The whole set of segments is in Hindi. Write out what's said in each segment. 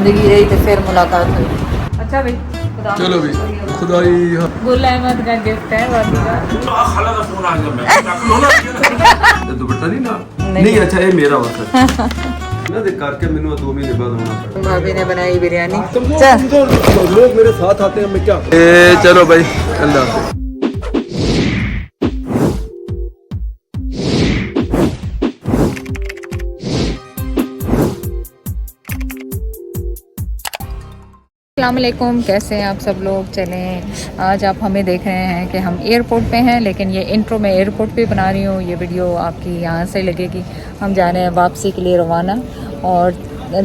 जिंदगी रही तो फिर मुलाकात हुई। अच्छा भाई चलो भाई खुदाई गुल अहमद का गिफ्ट है वादी का। खाला का फोन आ गया मैं दुपट्टा नहीं ना नहीं अच्छा ये मेरा वक्त ना देख करके मैंने 2 महीने बाद होना पड़ा। भाभी ने बनाई बिरयानी। लोग मेरे साथ आते हैं मैं क्या चलो भाई अल्लाह हाफिज़। अस्सलामुअलैकुम, कैसे हैं आप सब लोग। चलें आज आप हमें देख रहे हैं कि हम एयरपोर्ट पे हैं, लेकिन ये इंट्रो में एयरपोर्ट पे बना रही हूँ। ये वीडियो आपकी यहाँ से लगेगी। हम जा रहे हैं वापसी के लिए रवाना। और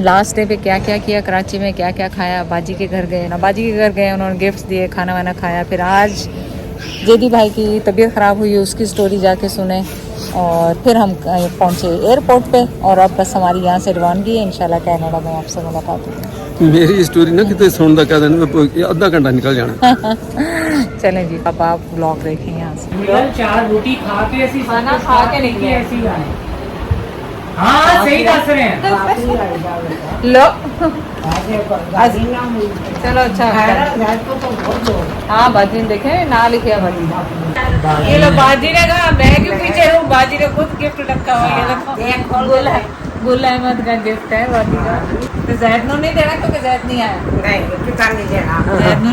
लास्ट डे पे क्या क्या किया कराची में, क्या क्या खाया। बाजी के घर गए ना, बाजी के घर गए, उन्होंने गिफ्ट्स दिए, खाना वाना खाया। फिर आज जेदी भाई की तबीयत ख़राब हुई, उसकी स्टोरी जाके सुने। और फिर हम पहुँचे एयरपोर्ट पे और अब बस हमारी यहाँ से रवानगी है। इंशाल्लाह कनाडा में आपसे मुलाकात होगी। मेरी स्टोरी ना कितने सुनता क्या दिन आधा घंटा निकल जाना। चलें जी, अब आप ब्लॉग देखें यहाँ से। 4 रोटी खा के ऐसी खाना खा के निकले ऐसी आए। हाँ सही दस रहे हैं। लो चलो अच्छा हाँ बाजी ने देखे ना लिखे बाजी। ये लो बाजी ने कहा मैं क्यों पीछे हूँ। बाजी ने खुद गिफ्ट रखा हुआ है। गुल अहमद का गिफ्ट है वादी का। तो जैद नो नहीं देना क्योंकि जैद नहीं आया। नहीं किसान नहीं देना।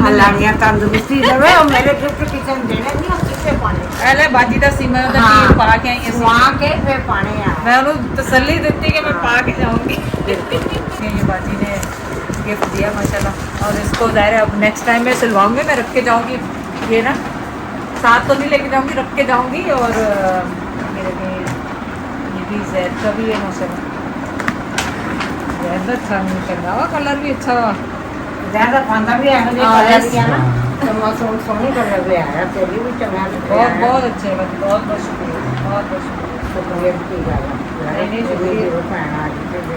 अल्लाह ने तंदुरुस्ती देवे और मेरे गिफ्ट किसान देने नहीं और किसे पाने। पहले बाजी दा सीमा दा हाँ। पा के आई है। वहाँ के फिर पाने आ। मैं उन्हें तसल्ली देती कि मैं पा के जाऊंगी। ये बाजी ने गिफ्ट दिया माशाल्लाह। और इसको ज़ाहिर है अब नेक्स्ट टाइम मैं सिलवाऊंगी, मैं रख के जाऊंगी। ये ना साथ तो नहीं लेके जाऊंगी, रख के जाऊंगी। और ये भी जैद का भी है माशाल्लाह। जैद अच्छा नहीं चल रहा, कलर भी अच्छा हुआ। ज़्यादा खाना भी है नहीं हाँ, खाया yes। भी है ना। तो मौसम सोनी कर रहे हैं तेरी भी चंगा बहुत बहुत अच्छे बहुत बहुत शुक्रिया, बहुत बहुत शुक्रिया। तो करियर की गल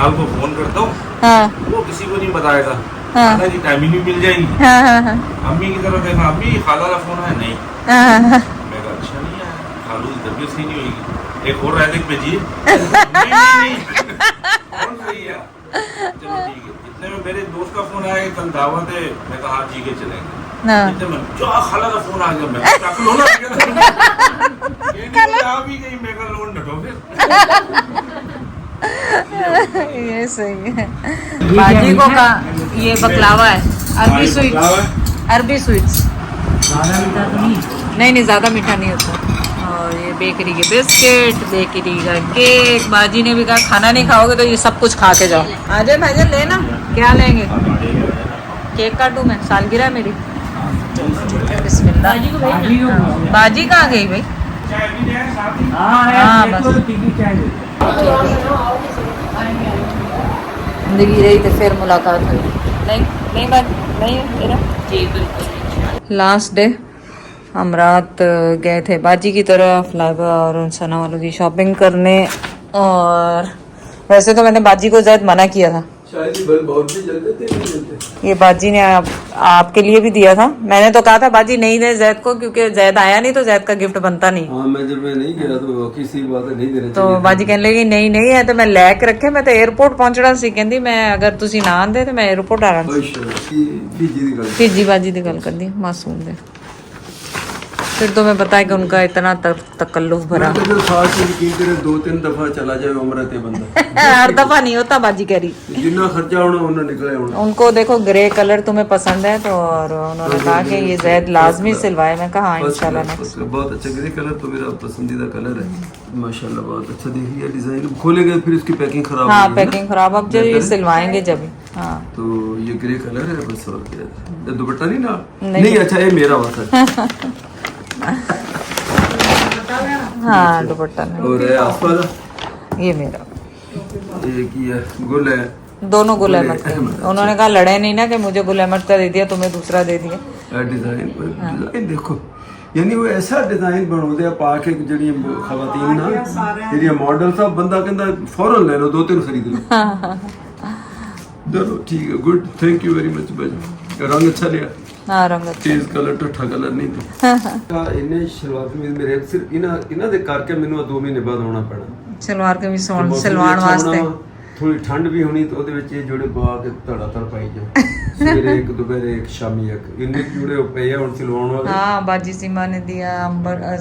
आपको फोन करता हूँ हाँ वो किसी को नहीं बताएगा। हाँ। खाना की टाइमिंग भी मिल जाएगी। हाँ हाँ हाँ अम्मी की तरफ देखा, अम्मी खाला का फोन है नहीं। हाँ हाँ। मैं कहा अच्छा नहीं है, खालू की तबीयत सही नहीं होगी। एक और रायते भेजिए। नहीं कौन सही है। चलो ठीक है। इतने में मेरे दोस्त का फोन आया कि कल दावत है। मैं कहा हाँ ठीक है चलेंगे। हाँ। इतने में जो खाला का फोन आ गया मैं टकल होना आ भी गई। मैं कहा लोन ढटो फिर। ये सही है। बाजी को का ये बकलावा है, अरबी स्वीट्स। अरबी स्वीट्स ज़्यादा मीठा तो नहीं। नहीं ज़्यादा मीठा नहीं होता। और ये बेकरी के बिस्किट, बेकरी का केक। बाजी ने भी कहा खाना नहीं खाओगे तो ये सब कुछ खा के जाओ। आ जाए भाईजान लेना, क्या लेंगे। केक काटूं मैं, सालगिरह है मेरी। बिस्मिल्लाह। बाजी कहाँ गई भाई। हाँ, बस। जिंदगी रही तो फिर मुलाकात हुई। नहीं बात नहीं तेरा जी बिल्कुल। लास्ट डे हम रात गए थे बाजी की तरफ, लाइबा और सना वालों की शॉपिंग करने। और वैसे तो मैंने बाजी को ज़्यादा मना किया था। शायद ये बल्ब और भी जलते थे नहीं जलते। ये बाजी ने आपके लिए भी दिया था। मैंने तो कहा था बाजी नहीं दे जैद को, क्योंकि जैद आया नहीं तो जैद का गिफ्ट बनता नहीं। हाँ मैं जब मैं नहीं गया तो किसी बात है नहीं देना तो बाजी कहने लगी नहीं है तो मैं लैके रखे। मैं तो एयरपोर्ट पहुंचना सी कहती मैं अगर तुसी ना आंदे तो मैं एयरपोर्ट आ रहा। फिजी बाजी की गल करदी मासूम दे। फिर तो मैं पता है कि उनका इतना तकल्लुफ भरा। 2-3 दफा चला जाए उम्र ते बंदा। हर दफा नहीं होता बाजी कह रही। जितना खर्चा होना उन्हें निकले होना। उनको देखो ग्रे कलर तुम्हें पसंद है तो, और उन्होंने कहा कि ये जैद लाजमी सिलवाए। मैं कहा हाँ इंशाल्लाह नेक्स्ट। बहुत अच्छा ग्रे कलर तो मेरा पसंदीदा कलर है माशाल्लाह। बहुत अच्छा देखिए डिजाइन खोलेंगे फिर उसकी पैकिंग खराब हाँ होगी, पैकिंग खराब। अब जो ये सिलवाएंगे जब हाँ तो ये ग्रे कलर है बस। और क्या दुपट्टा नहीं ना नहीं अच्छा ये मेरा वक्त हाँ दुपट्टा नहीं। और है आसपास ये मेरा एक ही है गुल है। दोनों गुल अहमद के। उन्होंने कहा लड़े नहीं ना कि मुझे गुल अहमद का दे दिया तुम्हें दूसरा दे दिया। डिजाइन देखो यानी वो ऐसा डिजाइन बनो दिया पा के जड़ी खवातीन ना जेडी मॉडल सा बंदा कहंदा फौरन ले लो 2-3 खरीद लो। चलो ठीक है good thank you very much भाई। रंग अच्छा लिया। हाँ रंग चीज कलर ठा कलर नहीं था। इन्हें शलवार कमीज मेरे सिर्फ इना दे करके मैंने 2 महीने बाद होना पड़ा। सलवार कमीज सिलवान वास्ते ਥੋੜੀ ਠੰਡ ਵੀ ਹੋਣੀ ਤਾਂ ਉਹਦੇ ਵਿੱਚ ਇਹ ਜੋੜੇ ਪਵਾ ਕੇ ਧੜਾ ਧੜ ਪਾਈ ਜਾ ਸਵੇਰੇ ਇੱਕ ਦੁਪਹਿਰੇ ਇੱਕ ਸ਼ਾਮੀ ਇੱਕ ਇੰਨੇ ਜੋੜੇ ਪਏ ਆ ਹੁਣ ਸਿਲਵਾਉਣ ਵਾਲੇ। हाँ बाजी सीमा ने दिया,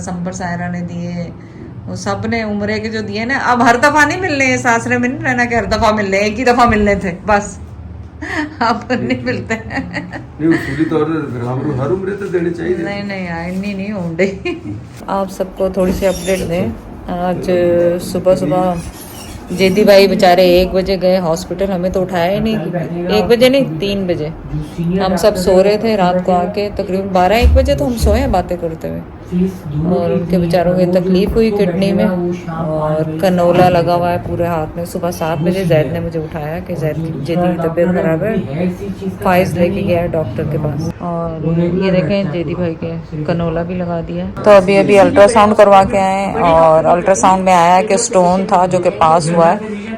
संबर सायरा ने दिए, वो सब ने उम्रे के जो दिए ना, अब हर दफा नहीं मिलने हैं, सासरे में नहीं रहना कि हर दफा मिल रहे, एक ही दफा मिलने थे बस, अब नहीं मिलते हैं। नहीं उसूली तौर पर हर उम्र तो देने चाहिए। नहीं नहीं यार इतनी नहीं होंगे। आप सबको थोड़ी सी अपडेट दें। आज सुबह सुबह जेदी भाई बेचारे 1 बजे गए हॉस्पिटल, हमें तो उठाया ही नहीं। 1 बजे नहीं 3 बजे हम सब सो रहे थे रात को आके, तकरीबन 12-1 बजे तो हम सोए बातें करते हुए, और उनके बेचारों को तकलीफ हुई किडनी में और कनोला लगा हुआ है पूरे हाथ में। सुबह 7 बजे जैद ने मुझे उठाया कि जैद की जेदी की तबीयत खराब है, फाइज लेके गया है डॉक्टर के पास, और ये देखें जेदी भाई के कनोला भी लगा दिया। तो अभी अल्ट्रासाउंड करवा के आए, और अल्ट्रासाउंड में आया कि स्टोन था जो कि पास हुआ है,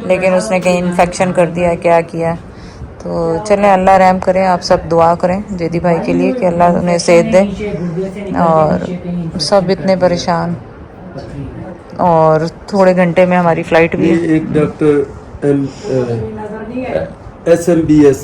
लेकिन उसने कहीं इन्फेक्शन कर दिया, क्या किया। तो चलें अल्लाह रहम करें, आप सब दुआ करें जेदी भाई के लिए कि अल्लाह उन्हें सेहत दे। और सब इतने परेशान, और थोड़े घंटे में हमारी फ्लाइट भी है। एक डॉक्टर SMBS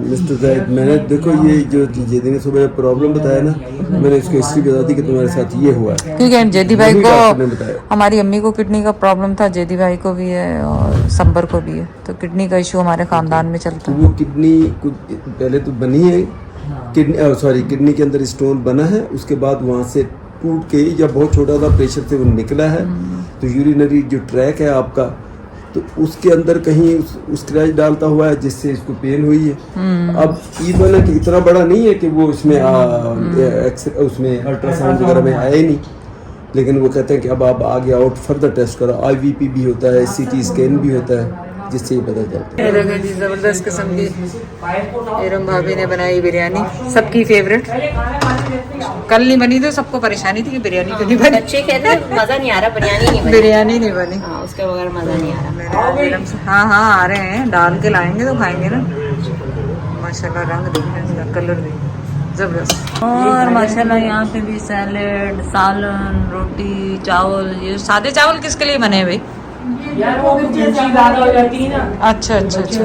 मिस्टर जाहिद, मैंने देखो ये जो जेदी ने सुबह प्रॉब्लम बताया ना, मैंने इसको हिस्ट्री बता दी कि तुम्हारे साथ ये हुआ है, क्योंकि जेदी भाई डॉक्टर ने को, बताया। हमारी अम्मी को किडनी का प्रॉब्लम था, जेदी भाई को भी है और संबर को भी है, तो किडनी का इशू हमारे खानदान में चलता तो है। वो किडनी कुछ पहले तो बनी है, किडनी के अंदर स्टोन बना है, उसके बाद वहाँ से टूट के जब बहुत छोटा था प्रेशर से वो निकला है, तो यूरिनरी जो ट्रैक है आपका, तो उसके अंदर कहीं स्क्रैच डालता हुआ है जिससे इसको पेन हुई है। अब इवन है कि इतना बड़ा नहीं है कि वो इसमें उसमें अल्ट्रासाउंड वगैरह में आया ही नहीं, लेकिन वो कहते हैं कि अब आप आगे आउट फर्दर टेस्ट करो, IVP भी होता है, CT स्कैन भी होता है, जिससे ये पता चलता है। देखो जी जबरदस्त किस्म की एरम भाभी ने बनाई बिरयानी, सबकी फेवरेट। कल नहीं बनी तो सबको परेशानी थी कि बिरयानी क्यों नहीं बनी। बच्चे कहते हैं मजा नहीं आ रहा, बिरयानी नहीं बनी। बिरयानी नहीं बनी। हाँ, उसके बगैर मजा नहीं आ रहा। हाँ हाँ आ रहे हैं, डाल के लाएंगे तो खाएंगे ना। माशाल्लाह रंग देखिए इसका, कलर देखिए जबरदस्त। और माशाल्लाह यहाँ पे भी सैलेड, सालन, रोटी, चावल। ये सादे चावल किसके लिए बने हैं भाई? यार वो ज्यादा हो जाती है ना। अच्छा अच्छा अच्छा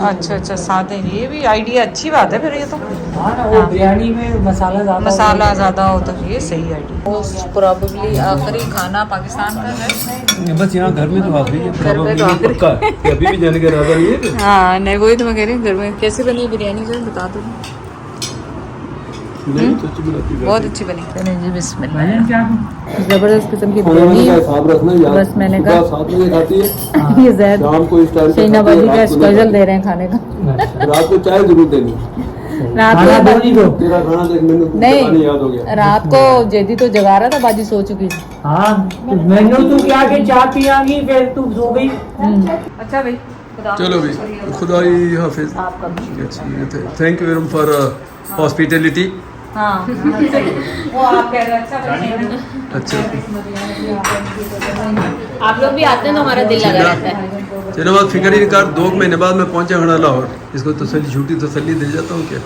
अच्छा अच्छा सादे, ये भी आइडिया अच्छी बात है फिर ये तो। हाँ ना, वो बिरयानी में मसाला ज़्यादा हो तो ये सही आइडिया। मोस्ट प्रोबेबली आखिरी खाना पाकिस्तान का है, बस यहाँ घर में तो आखिरी है, घर में तो आखिरी। पक्का है कि अभी भी जाने का इरादा नहीं है। हाँ नहीं वही तो मैं कह रही हूँ, घर में कैसे बनी बिरयानी जो बता दो। नहीं तो अच्छी बनाती है, बहुत अच्छी बनी। चलिए जी बिस्मिल्लाह। जबरदस्त किस्म की बिरयानी है। हिसाब रखना यार, बस मैंने सुबह कहा 7 बजे खाती है, ये जैद शाम को इस टाइम पे शहीना खाती है, बाजी का रात को नहीं स्पेशल दे रहे हैं खाने का। खाती। रात को चाय जरूर देनी। रात खाना को दो नहीं दो। तेरा खाना देख मैंने नहीं, याद हो गया। रात को जेदी तो जगा रहा था, बाजी सो चुकी थी। हाँ मैंने तू क्या के चाय पियागी फिर तू सो गई। अच्छा भाई चलो भाई, खुदाई हाफिज। Thank you very for hospitality. हाँ वो आप कह रहे हैं अच्छा बनी। अच्छा आप लोग भी आते हैं तो हमारा दिल लगा रहता है। चलो बात फिक्र ही नहीं कर, 2 महीने बाद मैं पहुंचा हूँ लाहौर, इसको तसल्ली झूठी तसल्ली दे जाता हूँ क्या।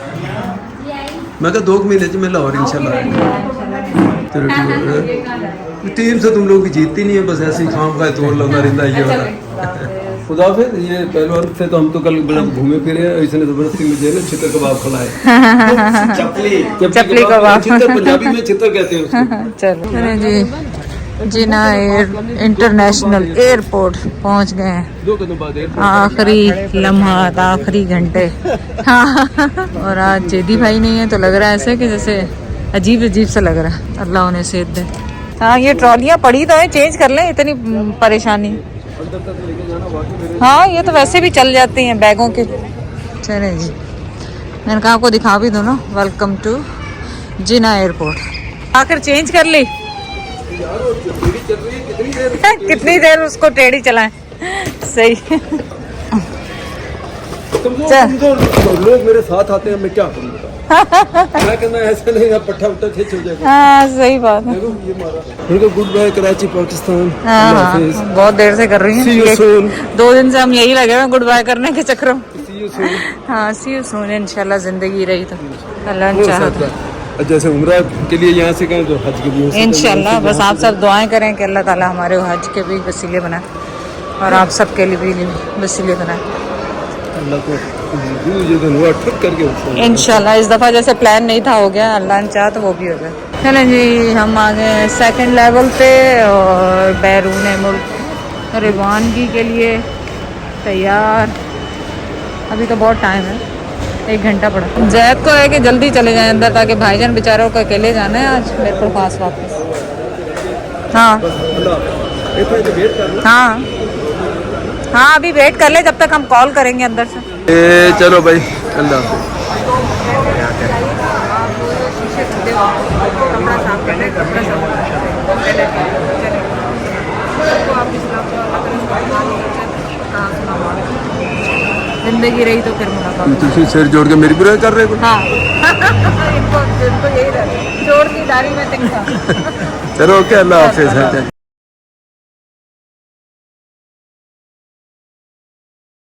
मैं कहा 2 महीने में लाहौर इंशाल्लाह। चलो ठीक है, टीम से तुम लोग की जीतती नहीं है, बस ऐसे ही खाम खाए तोड़ लगा रहता है ये वाला। खुदा फिर ये पहलवान से तो हम तो कल बड़ा घूमे फिरे, इसने जबरदस्ती मुझे ना चितर कबाब खिलाए। चपली कबाब, चितर पंजाबी में चितर कहते हैं उसको। चलो जी जिना इंटरनेशनल एयरपोर्ट पहुंच गए हैं। 2 कदम बाद एयरपोर्ट। आखिरी लम्हात, आखिरी घंटे। हाँ और आज जेदी भाई नहीं है तो लग रहा है ऐसे कि जैसे अजीब अजीब सा लग रहा है। अल्लाह उन्हें सेहत दे। हाँ ये ट्रॉलियाँ पड़ी तो है, चेंज कर लें, इतनी परेशानी। हाँ ये तो वैसे भी चल जाती हैं बैगों के। चले जी मैंने कहा आपको दिखा भी दो ना। Welcome to Jinnah airport. आकर चेंज कर ली। कितनी देर उसको टेढ़ी चलाएं। सही लोग मेरे साथ आते हैं, मैं क्या करूँ बताओ। मैं कहना ऐसे नहीं है, पट्टा उट्टा खींच हो जाएगा। हाँ सही बात है। देखो ये मारा। Goodbye Karachi Pakistan. हाँ हाँ बहुत देर से कर रही See you हैं। soon. 2 दिन से हम यही लगे हुए गुड बाय करने के चक्कर में। See you soon. हाँ सी यू सून इंशाल्लाह जिंदगी रही तो अल्लाह ने चाहा तो। जैसे उम्रा के लिए यहाँ से कहें तो हज के लिए इंशाल्लाह बस आप सब दुआएं करें कि अल्लाह ताला हमारे हज के भी वसीले बनाए। और आप सबके लिए भी बस इसलिए बनाए। अल्लाह को जो दिन हुआ ठुक करके उठो। इंशाल्लाह इस दफ़ा जैसे प्लान नहीं था हो गया, अल्लाह ने चाहा तो वो भी हो गया। चलें जी, हम आ गए सेकंड लेवल पे और बैरून मुल्क रवानगी के लिए तैयार। अभी तो बहुत टाइम है, 1 घंटा पड़ा। जैद को है कि जल्दी चले जाएं अंदर, ताकि भाईजान बेचारों को अकेले जाना है आज मेरे को पास वापस। हाँ हाँ हाँ, अभी वेट कर ले, जब तक हम कॉल करेंगे अंदर से। चलो भाई, अल्लाह जिंदगी रही तो फिर मुलाकात। तुम सिर जोड़ के मेरी बुराई कर रहे हो। हाँ इनको यही रहता है, जोड़ की दाढ़ी में तिनका। चलो ओके, अल्लाह हाफिज़।